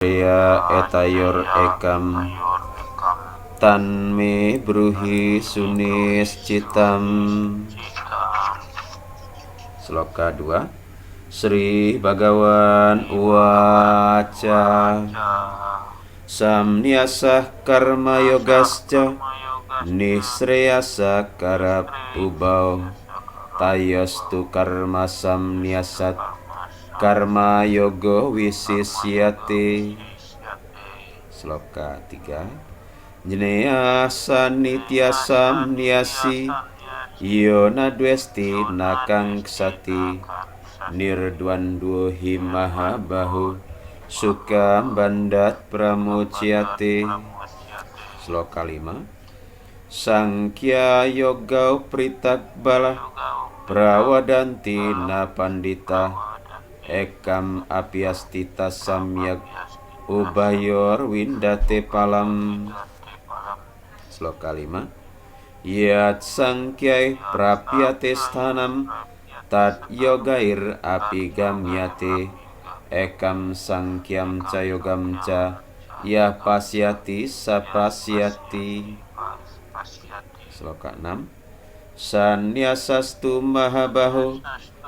Ria etayor ekam tanme bruhi sunis citam. Sloka 2. Sri Bhagawan Uwaca Samnyasah karma yogasca nisreyasa karap ubau tayostu karma samnyasat karma yogo wisisyate. Sloka 3. Jneyasa nityasam niasi yona dwesti nakang ksati nirdwandu himaha bahu sukam bandat pramucyate. Sloka 5. Sangkya yoga pritakbala prawadanti na pandita ekam apiastita samyak ubayor windate palam. Sloka 5. Yat sangkyai prapyate sthanam tat yogair apigamyate ekam sangkyam ca yogam ca ya pasyati sapasyati. Sloka 6. Sanyasastu mahabaho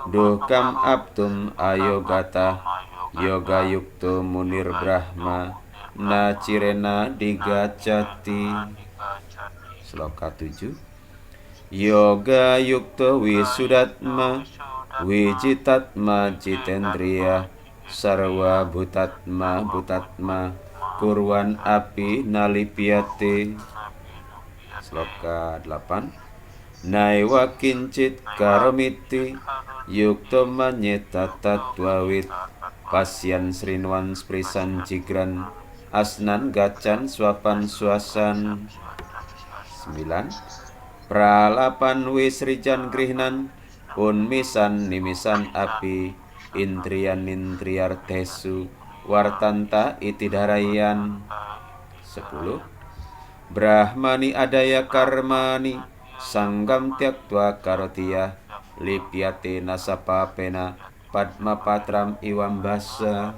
dukam aptum ayogata yoga yukto munir brahma na cirena digacati. Sloka 7. Yoga yukto wisudatma wijitatma jitendriya sarwa bhutatma bhutatma kurwan api nalipyate. Sloka 8. Naiwa kincit karomiti yukto manyeta tatwawit pasyan srinwan sprisan jigran asnan gacan swapan swasan. 9. Pralapan wisrijan grihnan unmisan nimisan api intriyan intriyartesu wartanta itidarayan. 10. Brahmani adaya karmani sanggam tyaktva karotiya lipyate nasapapena padma patram iwambasa.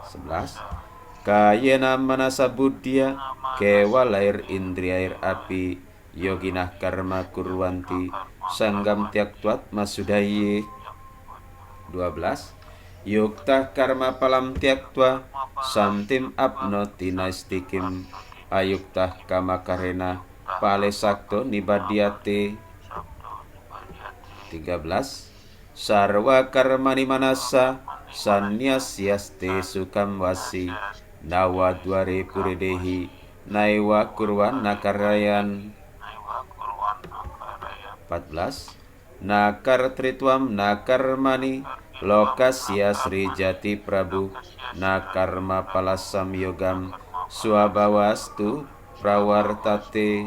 11. Kayena manasa buddhya kewalair indriyair api yoginah karma kurwanti sanggam tyaktvat masudaye. 12. Yuktah karma palam tyaktva santim apnoti naistikim ayuktah kama karena pale sakto nibadiyate. 13. Sarwa karmani manasa sannyasyasте sukam wasi nawadware puridehi naiwa kurwan nakarayan. 14. Nakar tritwam nakarmani lokasya sri jati prabu nakarma palasam yogam swabawastu prawartate.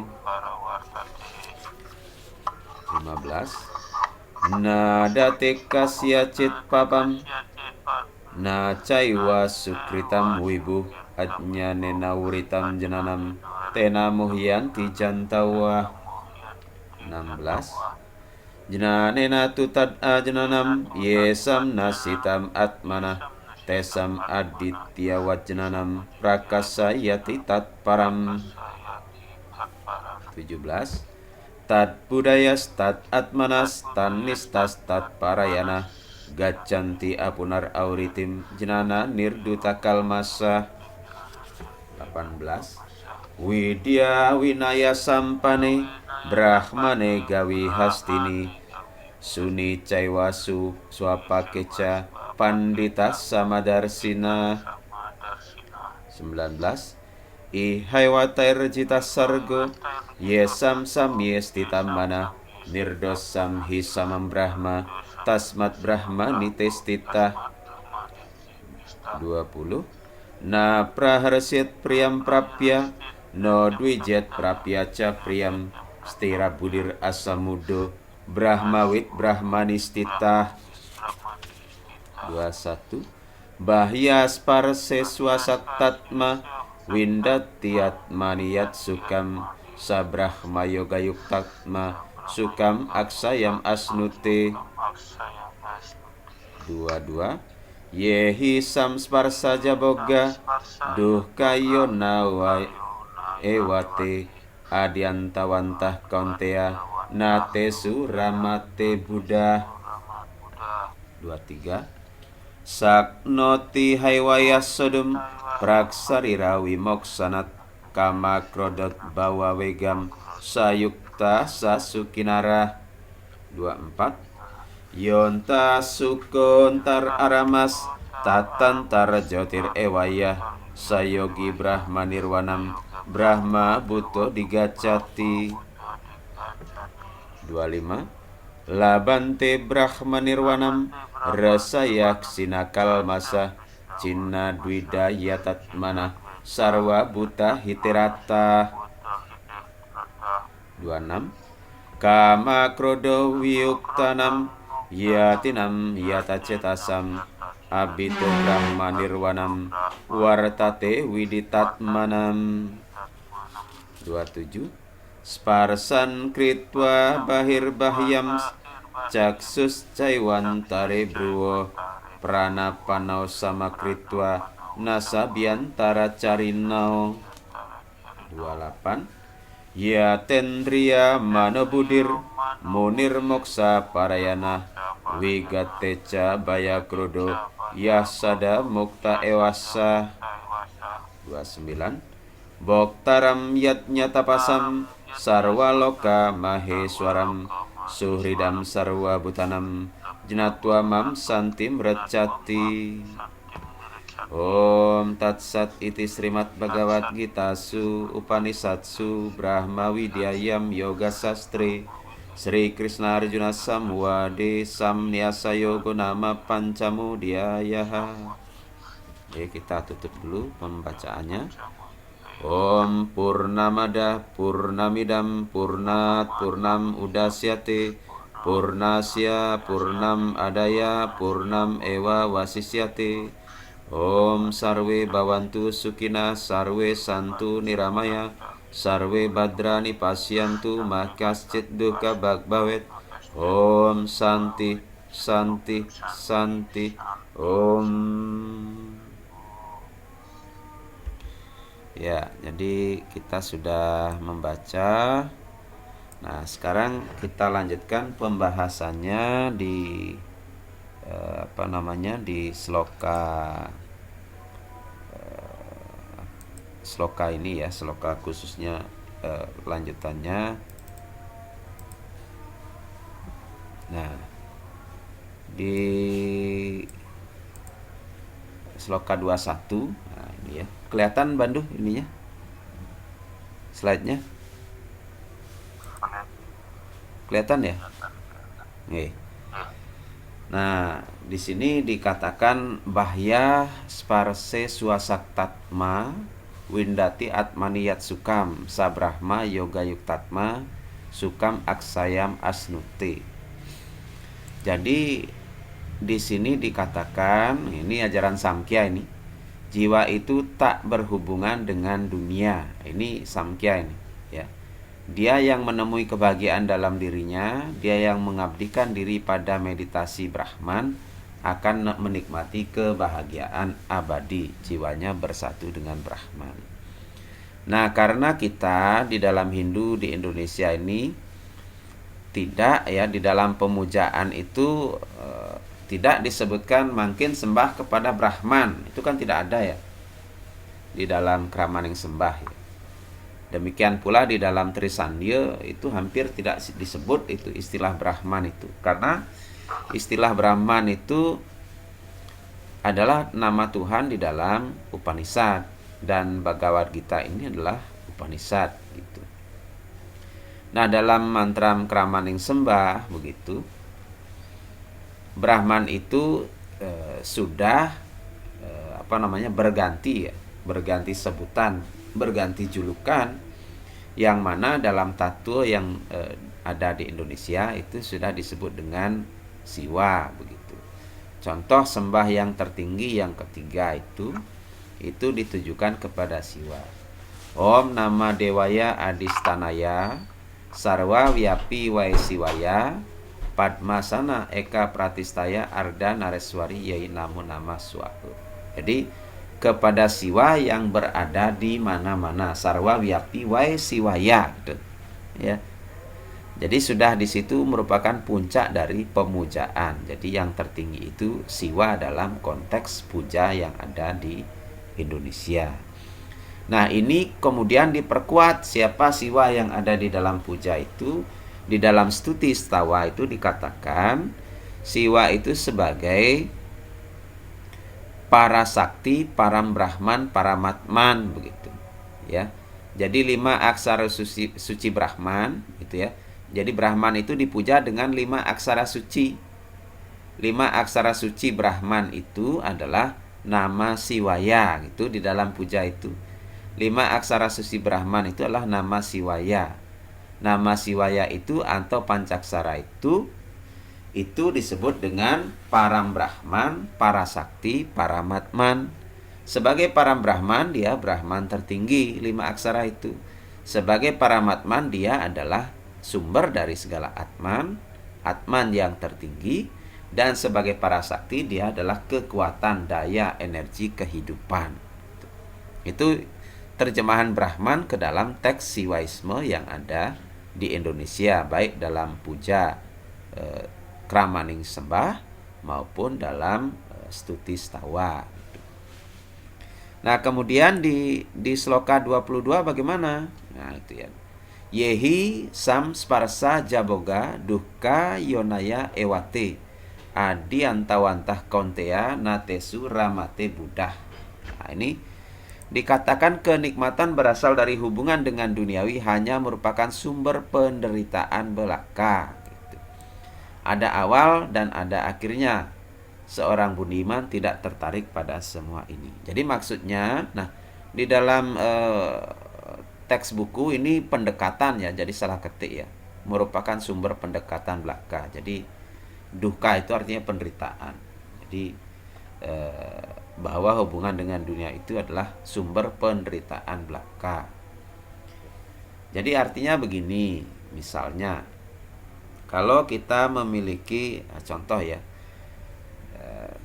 15. Nadate kasya cit papam na caiwa sukritam wibuh ajnyanena wuritam jananam tena muhyanti jantawa. 16. Jnanena tutad ajnanam yesam nasitam atmana tesam aditya wajnanam prakasayati tat param. 17. Tad budayas tad atmanas tan nistas tad parayana gacanti apunar auritim jnana nirduta kalmasa. 18. Widya winaya sampane brahmane gawi hastini suni caiwasu swapakeca pandita samadarsina. 19. Ihaiwatair jitas sargo yesam sam yestitam mana nirdosam hisamam brahma tasmat brahma nitestita. 20. Na praharsit priyam prapya no dwijet prapya ca priyam stira budir asamudo brahmawit brahmanistita. 21. Bahyas parse swasaktatma windatiyat maniyat sukam sabrahma yoga yuktatma sukam aksayam asnute. 22. Yehi samsparsa jaboga duh kayo nawa ewate adiantawantah kauntea nate suramate Buddha. 23. Saknoti haywayas sodum praksarira wimoksanat kama krodot bawa wegam sayukta sasukinara. 24. Yonta sukontar aramas tatantar jotir ewaya sayogi brahmanirwanam brahma buto digacati. 25. Labante brahmanirwanam rasayak sinakal masa cinna dwida yatatmana sarwa buta hiterata. 26. Kama krodo wiyuktanam yatinam yatacetasam abito brahmanirwanam wartate widitatmanam. 27. Sparsan kritwa bahir bahyam caksus caywantare bruwo pranapanau sama kritwa nasabiantara carinau. 28. Ya tendria manobudir munir moksa parayana wigateca bayakrodo yasada mukta ewasa. 29. Boktaram yatnya tapasam sarwaloka maheswaram suhridam sarwa butanam jenatwa mam santim recati. Om Tatsat iti Srimad Bhagavad Gita Su Upanishatsu Brahma Widyayam Yoga Sastre Sri Krishna Arjuna Samwade Samnyasa Yogo Nama Pancamudiyayaha. Oke, kita tutup dulu pembacaannya. Om Purnamada Purnamidam Purnat Purnam Udasyate Purnasya Purnam Adaya Purnam Ewa Wasisyate. Om Sarve Bhavantu Sukina Sarve Santu Niramaya Sarve Badrani Pasyantu Makascit Duka Bhagbhavet. Om Santi Santi Santi. Om. Ya, jadi kita sudah membaca. Nah, sekarang kita lanjutkan pembahasannya di di sloka ini ya, sloka khususnya lanjutannya. Nah, di sloka 21. Nah, ini ya. Kelihatan Bandu ininya? Slide-nya? Kelihatan ya? Oke. Nah, di sini dikatakan bahya sparse swasaktatma windati atmaniyat sukam sabrahma yoga yuktatma sukam aksayam asnuti. Jadi di sini dikatakan, ini ajaran Samkhya ini, jiwa itu tak berhubungan dengan dunia. Ini Samkhya ini, ya. Dia yang menemui kebahagiaan dalam dirinya, dia yang mengabdikan diri pada meditasi Brahman akan menikmati kebahagiaan abadi, jiwanya bersatu dengan Brahman. Nah, karena kita di dalam Hindu di Indonesia ini tidak ya, di dalam pemujaan itu tidak disebutkan mungkin sembah kepada Brahman, itu kan tidak ada ya di dalam kramaning sembah ya. Demikian pula di dalam Trisandya itu hampir tidak disebut itu istilah Brahman itu, karena istilah Brahman itu adalah nama Tuhan di dalam Upanishad, dan Bhagavad Gita ini adalah Upanishad gitu. Nah, dalam mantra kramaning sembah begitu, Brahman itu sudah berganti ya, berganti sebutan, berganti julukan, yang mana dalam tattoo yang ada di Indonesia itu sudah disebut dengan Siwa begitu. Contoh sembah yang tertinggi yang ketiga itu ditujukan kepada Siwa. Om Nama Dewaya Adistanaya Sarwa Wyapi Waesiwaya Padmasana Eka Pratistaya Arda Nareswari Yai Namo Nama Swaha. Jadi kepada siwa yang berada di mana-mana, sarwa wiyapi wae siwaya gitu. Ya. Jadi sudah di situ merupakan puncak dari pemujaan. Jadi yang tertinggi itu siwa dalam konteks puja yang ada di Indonesia. Nah, ini kemudian diperkuat siapa siwa yang ada di dalam puja itu. Di dalam stuti stawa itu dikatakan siwa itu sebagai para sakti, param brahman, paramatman begitu. Ya. Jadi 5 aksara suci Brahman gitu ya. Jadi Brahman itu dipuja dengan 5 aksara suci. 5 aksara suci Brahman itu adalah nama Siwaya gitu di dalam puja itu. 5 aksara suci Brahman itu adalah nama Siwaya. Nama Siwaya itu atau Pancaksara itu disebut dengan Param Brahman, Parasakti, Paramatman. Sebagai Param Brahman dia Brahman tertinggi 5 aksara itu. Sebagai Paramatman dia adalah sumber dari segala Atman, Atman yang tertinggi. Dan sebagai Parasakti dia adalah kekuatan daya energi kehidupan. Itu terjemahan Brahman ke dalam teks Siwaisme yang ada di Indonesia, baik dalam puja Kramaning Sembah maupun dalam stuti stawa. Nah, kemudian di sloka 22 bagaimana? Nah, itu ya. Yehi sam sparsa jaboga duhka yonaya ewate adi antawantah kontea natesu ramate buddha. Nah, ini dikatakan kenikmatan berasal dari hubungan dengan duniawi hanya merupakan sumber penderitaan belaka. Gitu. Ada awal dan ada akhirnya. Seorang budiman tidak tertarik pada semua ini. Jadi maksudnya, nah di dalam teks buku ini pendekatan ya, jadi salah ketik ya, merupakan sumber pendekatan belaka. Jadi duka itu artinya penderitaan. Jadi bahwa hubungan dengan dunia itu adalah sumber penderitaan belaka. Jadi artinya begini, misalnya kalau kita memiliki contoh ya,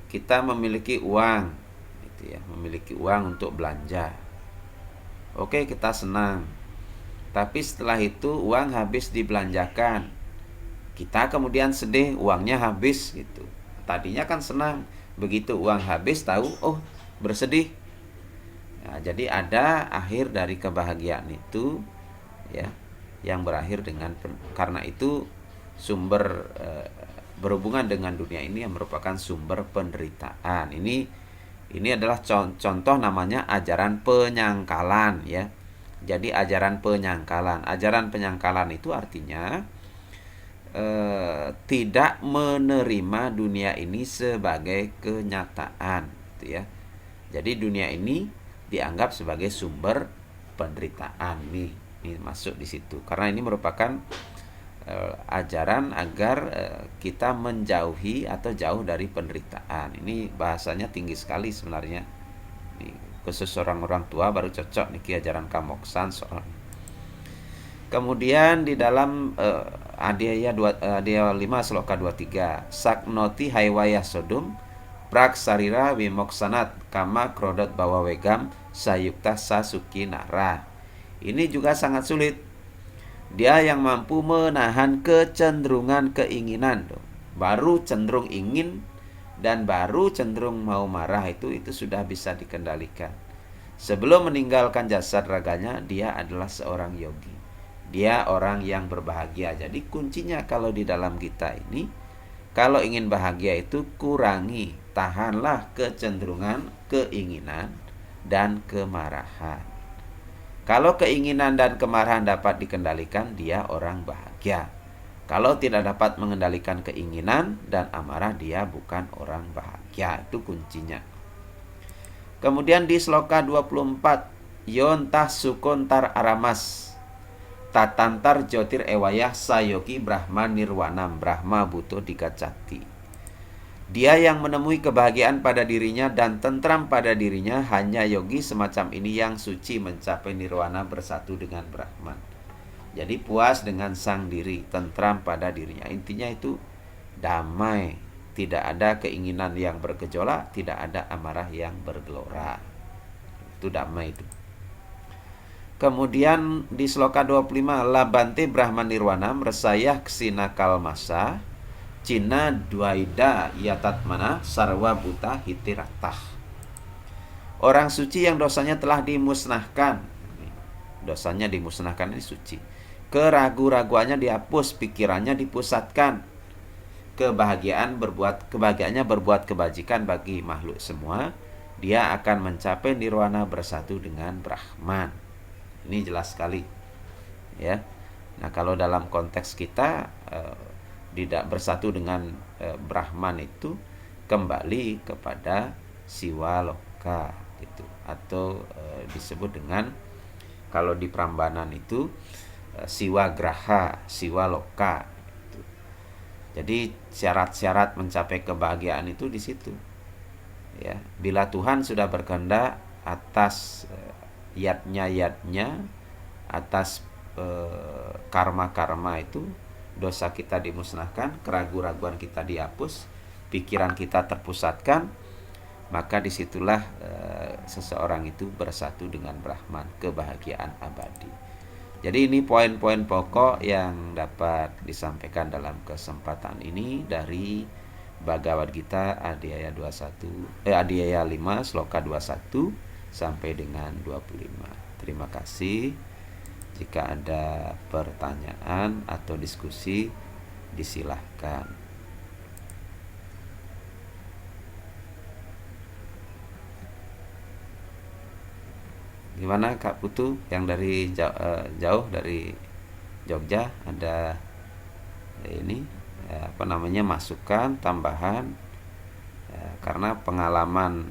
kita memiliki uang gitu ya, memiliki uang untuk belanja. Oke, kita senang. Tapi setelah itu uang habis dibelanjakan. Kita kemudian sedih, uangnya habis gitu. Tadinya kan senang, begitu uang habis tahu, oh bersedih. Nah, jadi ada akhir dari kebahagiaan itu ya, yang berakhir dengan karena itu sumber berhubungan dengan dunia ini yang merupakan sumber penderitaan. Ini adalah contoh namanya ajaran penyangkalan ya. Jadi ajaran penyangkalan. Ajaran penyangkalan itu artinya tidak menerima dunia ini sebagai kenyataan gitu ya. Jadi dunia ini dianggap sebagai sumber penderitaan. Ini masuk di situ. Karena ini merupakan ajaran agar kita menjauhi atau jauh dari penderitaan. Ini bahasanya tinggi sekali sebenarnya. Ini khusus orang-orang tua baru cocok niki ajaran kamoksan soal. Kemudian di dalam Adhyaya 5 sloka 23, Saknoti Haiwaya Sodum Praksarira Wimoksanat Kama Krodot Bawawegam Sayukta Sasuki Nara. Ini juga sangat sulit. Dia yang mampu menahan kecenderungan keinginan. Baru cenderung ingin dan baru cenderung mau marah itu sudah bisa dikendalikan. Sebelum meninggalkan jasad raganya, dia adalah seorang yogi. Dia orang yang berbahagia. Jadi kuncinya kalau di dalam kita ini, kalau ingin bahagia itu kurangi, tahanlah kecenderungan, keinginan, dan kemarahan. Kalau keinginan dan kemarahan dapat dikendalikan, dia orang bahagia. Kalau tidak dapat mengendalikan keinginan dan amarah, dia bukan orang bahagia. Itu kuncinya. Kemudian di sloka 24, Yontah sukontar aramas tatantar jotir ewayah sayogi brahma nirwanam brahma buto dikacati. Dia yang menemui kebahagiaan pada dirinya dan tentram pada dirinya, hanya yogi semacam ini yang suci mencapai nirwana bersatu dengan Brahman. Jadi puas dengan sang diri, tentram pada dirinya. Intinya itu damai, tidak ada keinginan yang bergejolak, tidak ada amarah yang bergelora. Itu damai itu. Kemudian di sloka 25, labante brahman nirwana meresayah ksina kalmasa cina duaida yatatmana sarwa buta hitiratah. Orang suci yang dosanya telah dimusnahkan. Dosanya dimusnahkan ini suci. Keragu-raguannya dihapus, pikirannya dipusatkan. Kebahagiaannya berbuat kebajikan bagi makhluk semua. Dia akan mencapai nirwana bersatu dengan Brahman. Ini jelas sekali, ya. Nah, kalau dalam konteks kita tidak bersatu dengan Brahman itu kembali kepada Siwaloka gitu, atau disebut dengan, kalau di Prambanan itu Siwagraha, Siwaloka gitu. Jadi syarat-syarat mencapai kebahagiaan itu di situ, ya. Bila Tuhan sudah berkehendak atas yatnya, atas karma-karma itu, dosa kita dimusnahkan, keraguan-raguan kita dihapus, pikiran kita terpusatkan, maka disitulah seseorang itu bersatu dengan Brahman, kebahagiaan abadi. Jadi ini poin-poin pokok yang dapat disampaikan dalam kesempatan ini dari Bhagavad Gita Adhyaya 5 sloka 21 sampai dengan 25. Terima kasih. Jika ada pertanyaan atau diskusi, disilahkan. Gimana Kak Putu yang dari jauh dari Jogja, ada ini masukan tambahan, karena pengalaman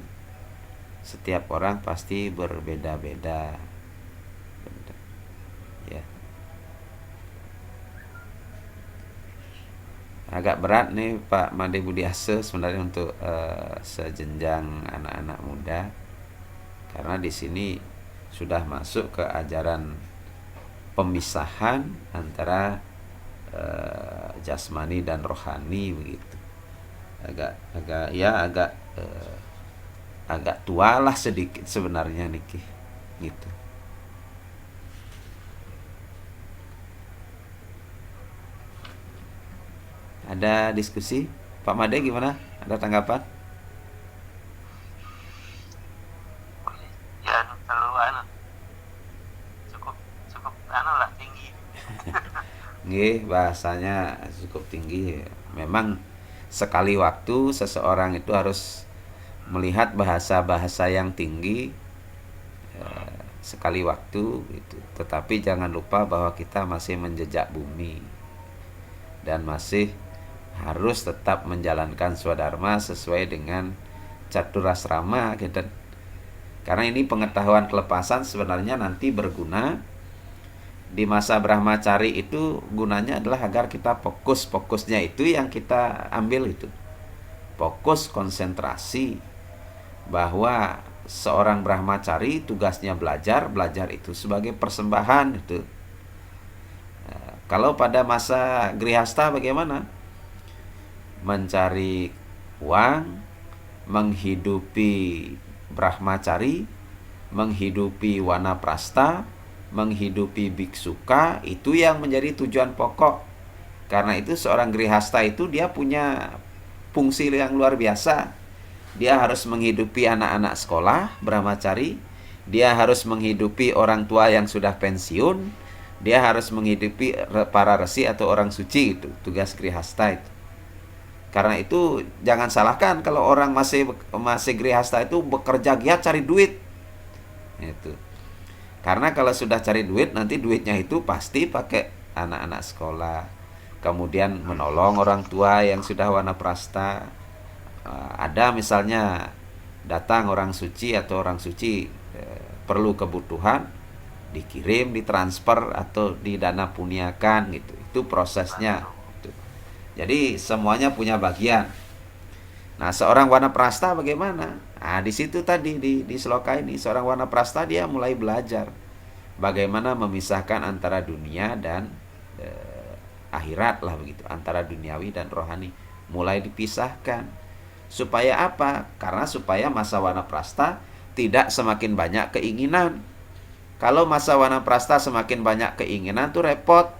setiap orang pasti berbeda-beda, ya. Agak berat nih Pak Made Budiase sebenarnya untuk sejenjang anak-anak muda, karena di sini sudah masuk ke ajaran pemisahan antara jasmani dan rohani begitu. Agak tua lah sedikit sebenarnya Niki gitu. Ada diskusi? Pak Made gimana? Ada tanggapan? Ya, kalau cukup lah tinggi. Nggih, bahasanya cukup tinggi. Memang sekali waktu seseorang itu harus melihat bahasa-bahasa yang tinggi sekali waktu gitu. Tetapi jangan lupa bahwa kita masih menjejak bumi dan masih harus tetap menjalankan swadharma sesuai dengan caturasrama gitu. Karena ini pengetahuan kelepasan sebenarnya nanti berguna di masa Brahmacari itu. Gunanya adalah agar kita fokusnya itu yang kita ambil itu. Fokus, konsentrasi, bahwa seorang Brahmacari tugasnya belajar itu sebagai persembahan itu. Kalau pada masa Grihasta bagaimana? Mencari uang, menghidupi Brahmacari, menghidupi Wanaprastha, menghidupi biksuka, itu yang menjadi tujuan pokok. Karena itu seorang Grihasta itu dia punya fungsi yang luar biasa. Dia harus menghidupi anak-anak sekolah Brahmacari, dia harus menghidupi orang tua yang sudah pensiun, dia harus menghidupi para resi atau orang suci. Itu tugas Grihasta itu. Karena itu jangan salahkan kalau orang masih Grihasta itu bekerja giat cari duit. Itu. Karena kalau sudah cari duit, nanti duitnya itu pasti pakai anak-anak sekolah, kemudian menolong orang tua yang sudah wanaprastha. Ada misalnya datang orang suci atau orang suci perlu kebutuhan, dikirim, ditransfer atau didana puniakan gitu. Itu prosesnya. Jadi semuanya punya bagian. Nah, seorang wanaprastha bagaimana? Nah, di situ tadi di sloka ini seorang wanaprastha dia mulai belajar bagaimana memisahkan antara dunia dan akhirat lah begitu, antara duniawi dan rohani. mulai dipisahkan. Supaya apa? Karena supaya masa wanaprasta tidak semakin banyak keinginan. Kalau masa wanaprasta semakin banyak keinginan tuh repot.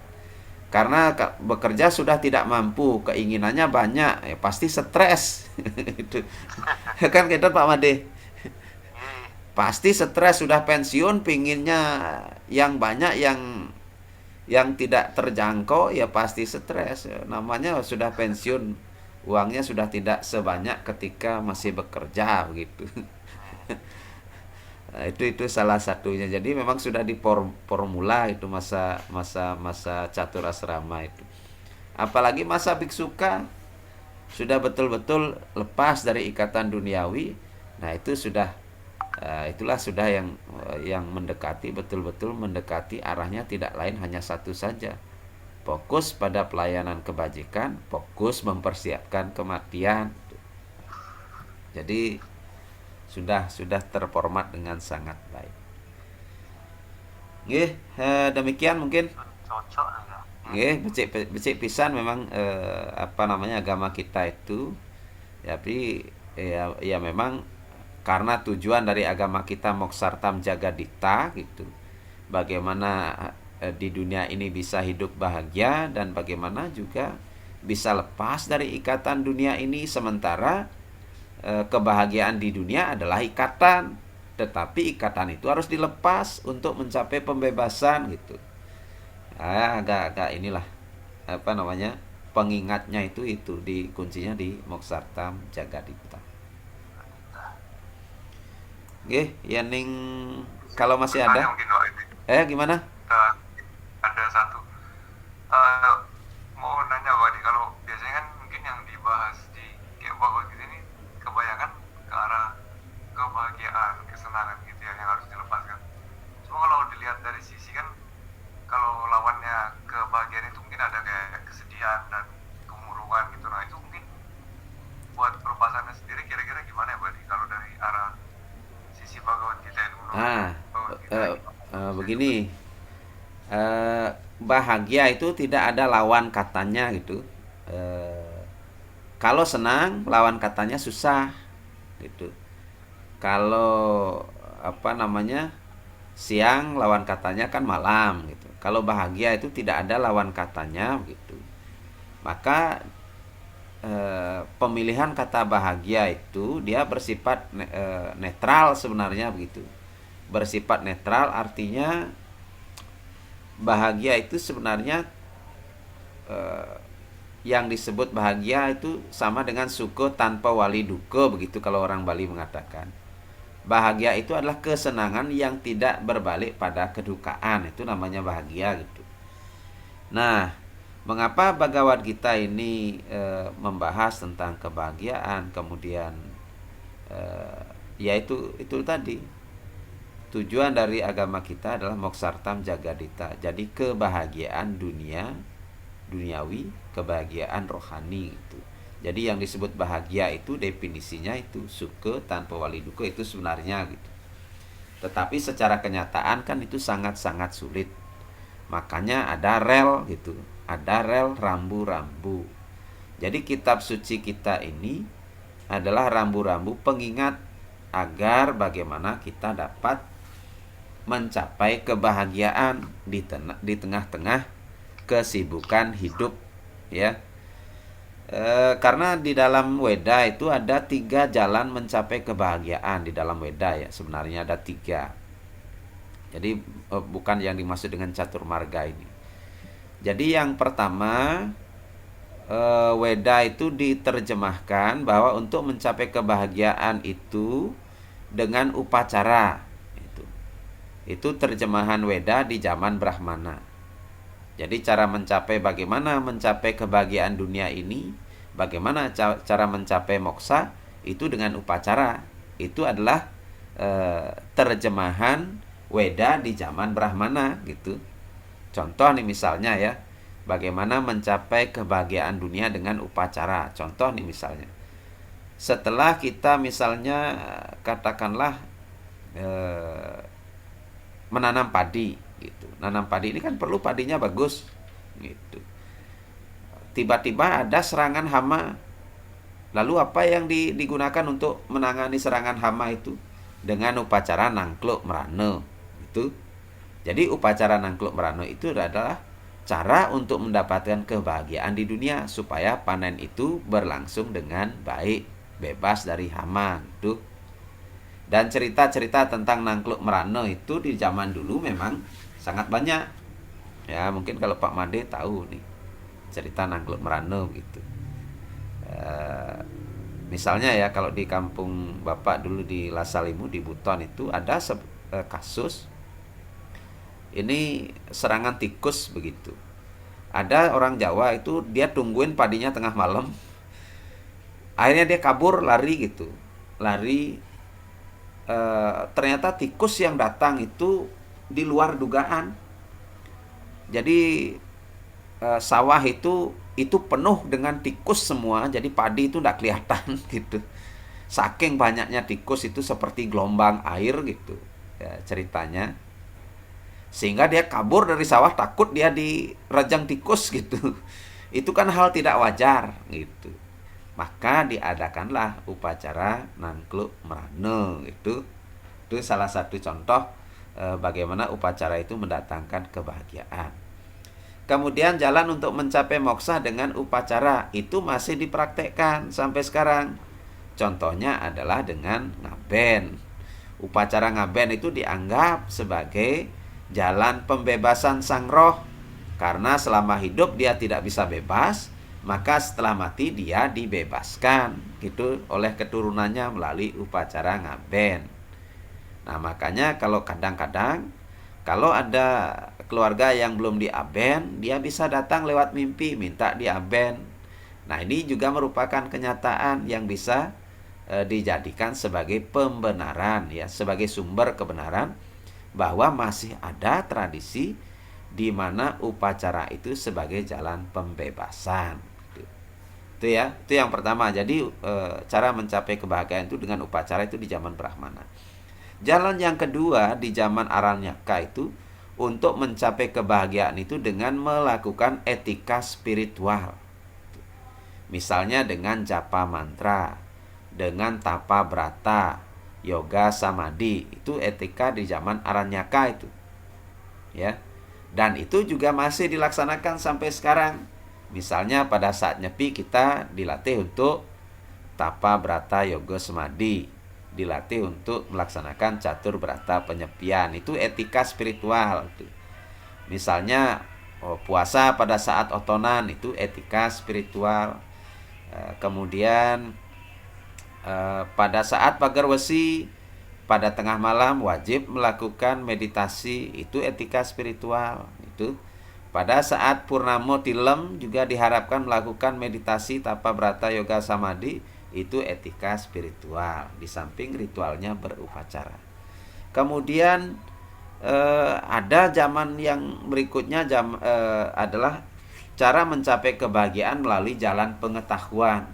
Karena bekerja sudah tidak mampu, keinginannya banyak, ya pasti stres. Itu kan gitu Pak Made. Iya. Pasti stres, sudah pensiun pinginnya yang banyak, yang tidak terjangkau, ya pasti stres. Namanya sudah pensiun, uangnya sudah tidak sebanyak ketika masih bekerja begitu. Nah, itu salah satunya. Jadi memang sudah di formula itu masa catur asrama itu. Apalagi masa biksuka sudah betul-betul lepas dari ikatan duniawi. Nah, itu sudah itulah sudah yang mendekati, betul-betul mendekati arahnya tidak lain hanya satu saja. Fokus pada pelayanan kebajikan, fokus mempersiapkan kematian. Jadi sudah terformat dengan sangat baik. Nggih, demikian mungkin. Cocok ya. Nggih, becik pisan memang apa namanya agama kita itu. Tapi ya memang karena tujuan dari agama kita moksartam jagadita gitu. Bagaimana di dunia ini bisa hidup bahagia dan bagaimana juga bisa lepas dari ikatan dunia ini, sementara kebahagiaan di dunia adalah ikatan, tetapi ikatan itu harus dilepas untuk mencapai pembebasan gitu. Agak inilah apa namanya pengingatnya itu di kuncinya di moksartam jagadita. Oke, ya ning kalau masih ada. Bertanya mungkin Pak, ini Gimana? uh, ada satu. Uh, Mau nanya Pak, Adi, kalau biasanya kan mungkin yang dibahas di kayak Bhagavad Gita ini kebanyakan ke arah kebahagiaan, kesenangan gitu ya yang harus dilepaskan. Cuma kalau dilihat dari sisi kan, kalau lawannya kebahagiaan itu mungkin ada kayak kesedihan dan kemurungan gitu. Nah itu mungkin buat pelepasannya sendiri kira-kira gimana ya Pak Adi, kalau dari arah sisi Bhagavad Gita ini menurut Bhagavad Gita ini? Begini, bahagia itu tidak ada lawan katanya gitu. Kalau senang lawan katanya susah gitu. Kalau apa namanya siang lawan katanya kan malam gitu. Kalau bahagia itu tidak ada lawan katanya gitu. Maka pemilihan kata bahagia itu dia bersifat netral sebenarnya begitu. Bersifat netral artinya bahagia itu sebenarnya yang disebut bahagia itu sama dengan suka tanpa wali duka begitu kalau orang Bali mengatakan. Bahagia itu adalah kesenangan yang tidak berbalik pada kedukaan, itu namanya bahagia gitu. Nah, mengapa Bhagavad Gita ini membahas tentang kebahagiaan, kemudian yaitu itu tadi tujuan dari agama kita adalah moksartam jagadita. Jadi kebahagiaan duniawi, kebahagiaan rohani itu. Jadi yang disebut bahagia itu definisinya itu suka tanpa wali duka itu sebenarnya gitu. Tetapi secara kenyataan kan itu sangat-sangat sulit. Makanya ada rel gitu, ada rel rambu-rambu. Jadi kitab suci kita ini adalah rambu-rambu pengingat agar bagaimana kita dapat mencapai kebahagiaan di tengah-tengah kesibukan hidup ya. Karena di dalam Weda itu ada 3 jalan mencapai kebahagiaan di dalam Weda ya, sebenarnya ada 3. Jadi bukan yang dimaksud dengan catur marga ini. Jadi yang pertama Weda itu diterjemahkan bahwa untuk mencapai kebahagiaan itu dengan upacara. Itu terjemahan Weda di zaman Brahmana. Jadi bagaimana mencapai kebahagiaan dunia ini, bagaimana cara mencapai moksa itu dengan upacara. Itu adalah terjemahan Weda di zaman Brahmana gitu. Contoh nih misalnya ya, bagaimana mencapai kebahagiaan dunia dengan upacara. Contoh nih misalnya, setelah kita misalnya katakanlah menanam padi gitu. Nanam padi ini kan perlu padinya bagus gitu. Tiba-tiba ada serangan hama Lalu apa yang digunakan untuk menangani serangan hama itu? Dengan upacara nangkluk merana. Itu. Jadi upacara nangkluk merana itu adalah cara untuk mendapatkan kebahagiaan di dunia supaya panen itu berlangsung dengan baik, bebas dari hama gitu. Dan cerita-cerita tentang nangkluk merana itu di zaman dulu memang sangat banyak. Ya, mungkin kalau Pak Made tahu nih cerita nangkluk merana gitu. Misalnya ya, kalau di kampung Bapak dulu di Lasalimu di Buton itu ada kasus ini serangan tikus begitu. Ada orang Jawa itu dia tungguin padinya tengah malam. Akhirnya dia kabur lari gitu. Lari, ternyata tikus yang datang itu di luar dugaan. Jadi sawah itu penuh dengan tikus semua, jadi padi itu tidak kelihatan gitu. Saking banyaknya tikus itu seperti gelombang air gitu ya, ceritanya. Sehingga dia kabur dari sawah takut dia dirajang tikus gitu. Itu kan hal tidak wajar gitu. Maka diadakanlah upacara nangkluk merana gitu. Itu salah satu contoh bagaimana upacara itu mendatangkan kebahagiaan. Kemudian jalan untuk mencapai moksa dengan upacara itu masih dipraktekkan sampai sekarang. Contohnya adalah dengan ngaben. Upacara ngaben itu dianggap sebagai jalan pembebasan sang roh. Karena selama hidup dia tidak bisa bebas, maka setelah mati dia dibebaskan gitu oleh keturunannya melalui upacara ngaben. Nah, makanya kalau kadang-kadang kalau ada keluarga yang belum diaben, dia bisa datang lewat mimpi minta diaben. Nah, ini juga merupakan kenyataan yang bisa dijadikan sebagai pembenaran ya, sebagai sumber kebenaran bahwa masih ada tradisi di mana upacara itu sebagai jalan pembebasan. Itu ya, itu yang pertama. Jadi cara mencapai kebahagiaan itu dengan upacara itu di zaman Brahmana. Jalan yang kedua di zaman Aranyaka itu untuk mencapai kebahagiaan itu dengan melakukan etika spiritual. Misalnya dengan japa mantra, dengan tapa brata, yoga samadhi, itu etika di zaman Aranyaka itu. Ya. Dan itu juga masih dilaksanakan sampai sekarang. Misalnya pada saat nyepi kita dilatih untuk tapa brata yoga samadhi, dilatih untuk melaksanakan catur brata penyepian. Itu etika spiritual itu. Misalnya puasa pada saat otonan itu etika spiritual. Kemudian pada saat pagar wesi pada tengah malam wajib melakukan meditasi, itu etika spiritual. Itu pada saat purnamo tilem juga diharapkan melakukan meditasi tapa brata yoga samadhi, itu etika spiritual di samping ritualnya berupacara. Kemudian ada zaman yang berikutnya adalah cara mencapai kebahagiaan melalui jalan pengetahuan.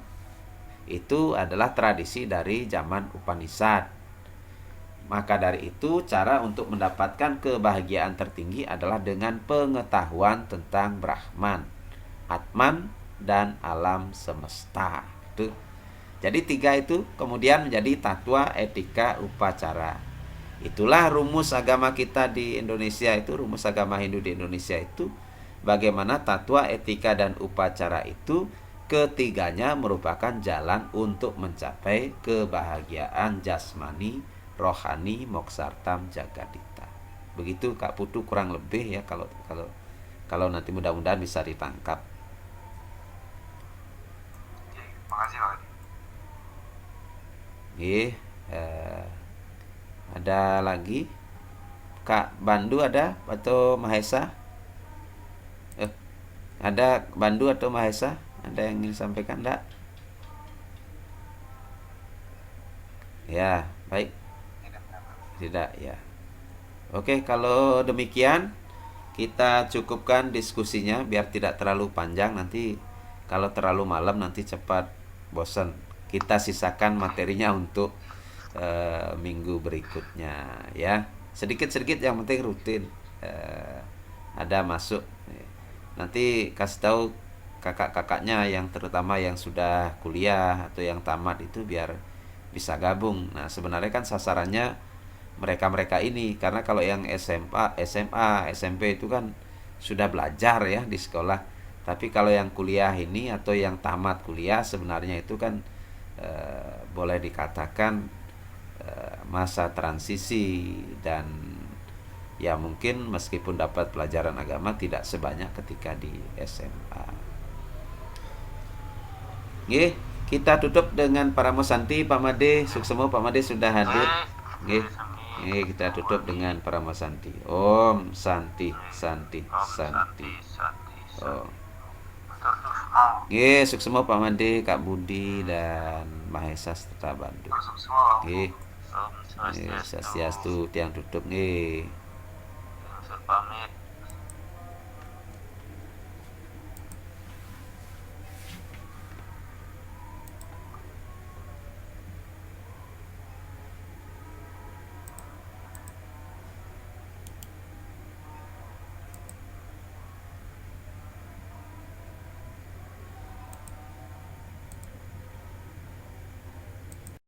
Itu adalah tradisi dari zaman Upanishad. Maka dari itu cara untuk mendapatkan kebahagiaan tertinggi adalah dengan pengetahuan tentang Brahman, Atman, dan alam semesta. Itu. Jadi tiga itu kemudian menjadi tatwa, etika, upacara. Itulah rumus agama kita di Indonesia itu, rumus agama Hindu di Indonesia itu, bagaimana tatwa, etika, dan upacara itu ketiganya merupakan jalan untuk mencapai kebahagiaan jasmani, rohani, moksartam, jagadita. Begitu Kak Putu kurang lebih ya, kalau nanti mudah-mudahan bisa ditangkap. Oke, makasih Pak. Ada lagi Kak Bandu ada atau Mahesa? Ada Bandu atau Mahesa? Ada yang ingin sampaikan enggak? Ya, baik. Tidak ya. Oke, kalau demikian kita cukupkan diskusinya biar tidak terlalu panjang. Nanti kalau terlalu malam nanti cepat bosan. Kita sisakan materinya untuk minggu berikutnya ya. Sedikit-sedikit yang penting rutin ada masuk. Nanti kasih tahu kakak-kakaknya yang terutama yang sudah kuliah atau yang tamat itu biar bisa gabung. Nah, sebenarnya kan sasarannya mereka-mereka ini, karena kalau yang SMA, SMP itu kan sudah belajar ya di sekolah. Tapi kalau yang kuliah ini atau yang tamat kuliah sebenarnya itu kan boleh dikatakan masa transisi, dan ya mungkin meskipun dapat pelajaran agama tidak sebanyak ketika di SMA. Nggih, kita tutup dengan para Santi Pak Made, suksemo Pak Made sudah hadir. Nggih. Nggih, kita tutup dengan para Santi. Om Santi, Santi, Santi. Oh. Nggih, suksemo Pak Made, Kak Budi dan Mahesa serta Bandung. Masuk semua. Nggih. Om Nggih, Swastiastu. Swastiastu tiang tutup nggih. Unsur pamit.